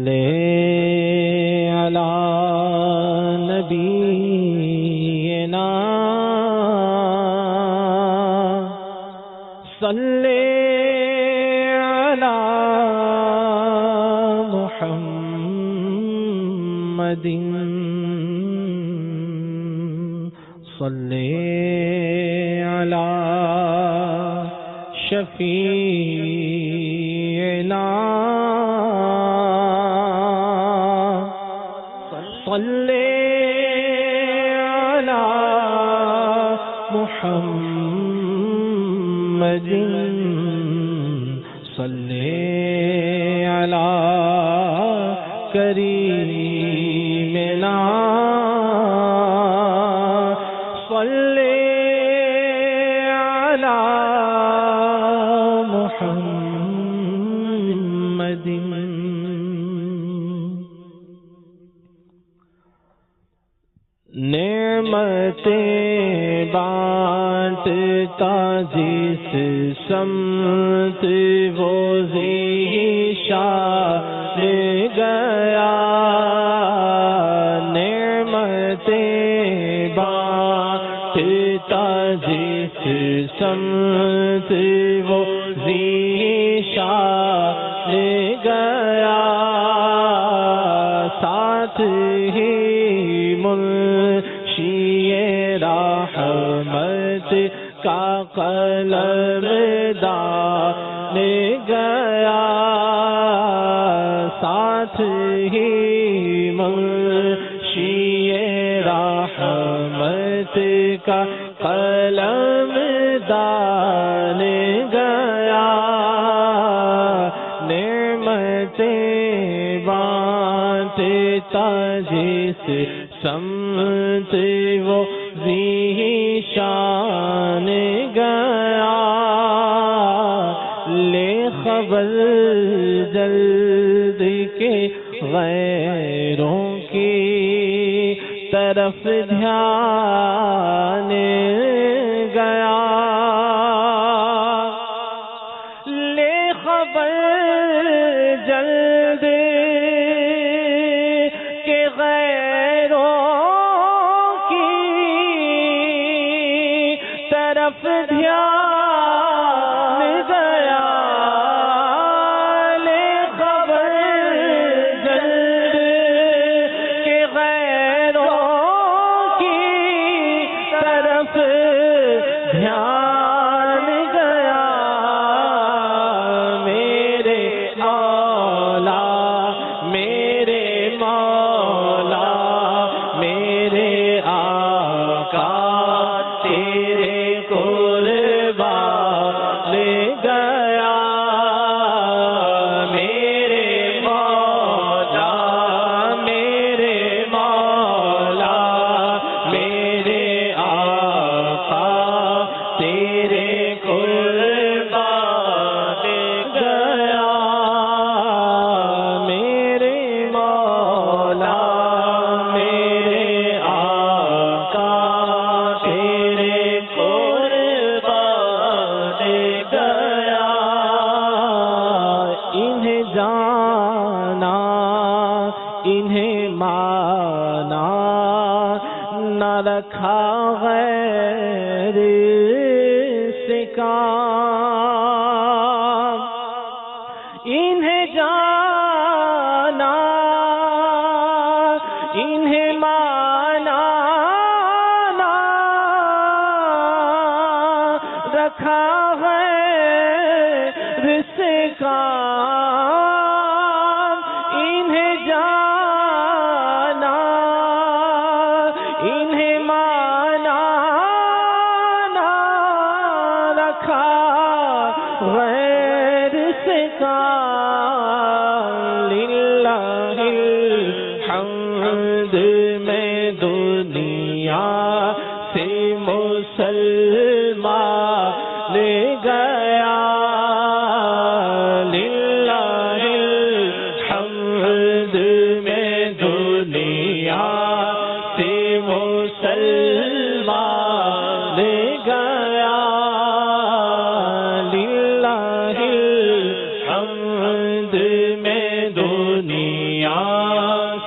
علی نبینا صلی علی محمد صلی علی شفیعنا صلی علی محمد صلی علی کریمنا صلی علی محمد. نعمتیں بانٹتا جس سمت وہ ذیشان گیا، نعمتیں بانٹتا جس سمت وہ ذیشان گیا، ساتھ ہی رحمت کا قلم دان گیا، ساتھ ہی منشی رحمت کا قلم دان گیا، نعمتیں بانٹتا جس سمت وہ ذیشان گیا، لے خبر جلد کے غیروں کی طرف دھیان گیا، لے خبر جلد کے غیروں طرف دھیان گیا، لے خبر جلد کے غیروں کی طرف دھیان گیا، میرے اولا میرے مولا میرے آقا تیرے قربان گیا، میرے مولا میرے مولا میرے آقا تیرے قربان گیا، میرے مولا میرے آقا تیرے قربان گیا، انہیں جانا انہیں مانا نہ رکھا غیر سے کام، انہیں جانا انہیں مانا نہ رکھا غیر سے کام، انہیں جانا انہیں مانا نہ رکھا غیر سے کام، للہ الحمد میں دنیا سے مسلمان گیا، للہ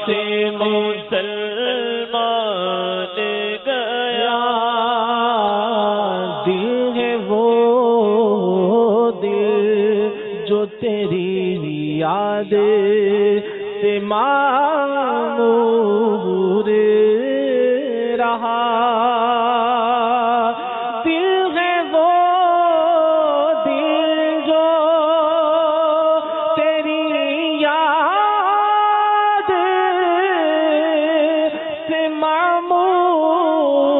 سے مسلمان گیا، دل ہے وہ دل جو تیری یاد سے معمور رہا، دل ہے وہ دل جو تیری یاد سے معمور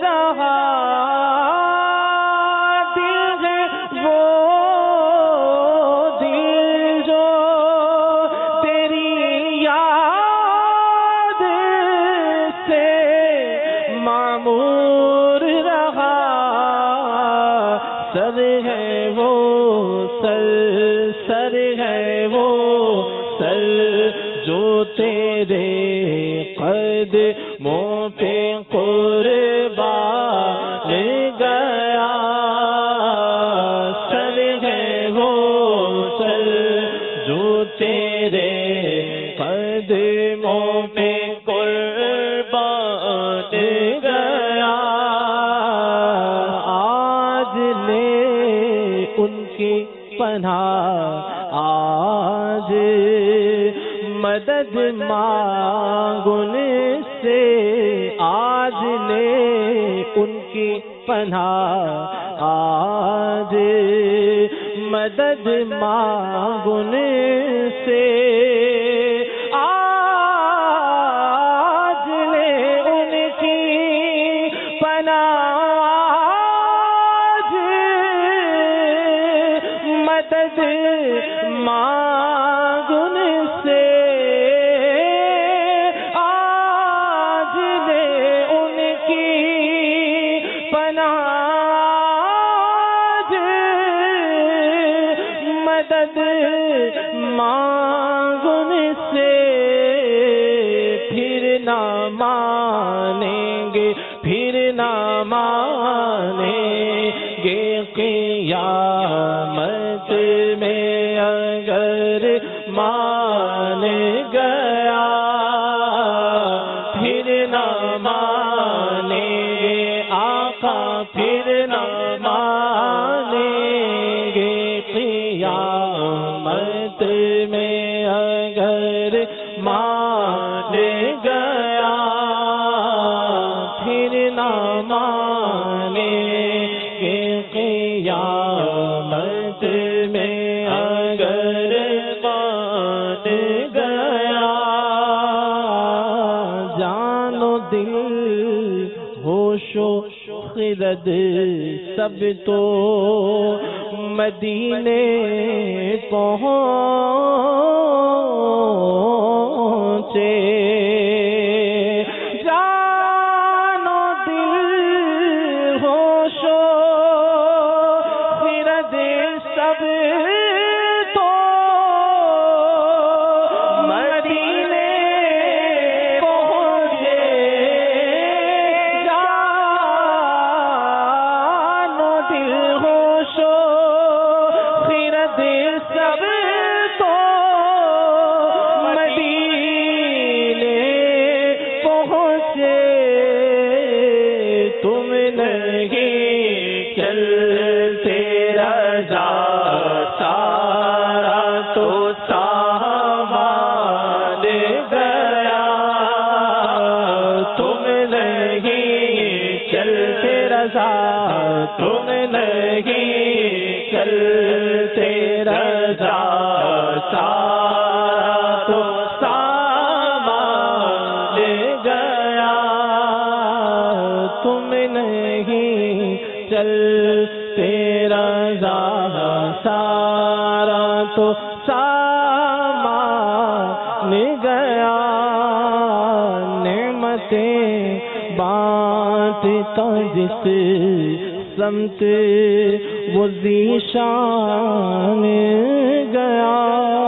رہا، دل ہے وہ دل جو تیری یاد سے معمور رہا، سر ہے وہ سر، سر ہے وہ سر جو تیرے قدموں پہ قربان گیا، سر ہے وہ سر جو تیرے قدموں پہ قربان گیا، آج لے ان کی پناہ، آج مدد مانگ ان سے، آج لے ان کی پناہ، آج مدد مانگ ان سے، آج لے ان کی پناہ، آج مدد مانگ ان سے، آج لے ان کی پناہ، آج مدد مانگ ان سے، پھر نہ مانیں گے، پھر نہ مانیں گے قیامت میں اگر مان گیا، پھر نہ مانیں گے آقا، پھر نہ مانیں گے قیامت میں اگر مان گیا، پھر نہ مانیں گے قیامت میں اگر مان گیا، جان و دل ہوش و خرد سب تو مدینے پہنچے، جان و دل ہوش و خرد سب تو مدینے پہنچے، جان و دل ہوش و خرد سب تو مدینے پہنچے، تم نہیں چلتے رضا سارا تو سامان گیا، تم نہیں چلتے رضا، تم نہیں چلتے رضا سارا تو سامان گیا، تم نہیں چلتے رضا سارا تو سامان گیا، نعمتیں بانٹتا جس سمت وہ ذی شان گیا۔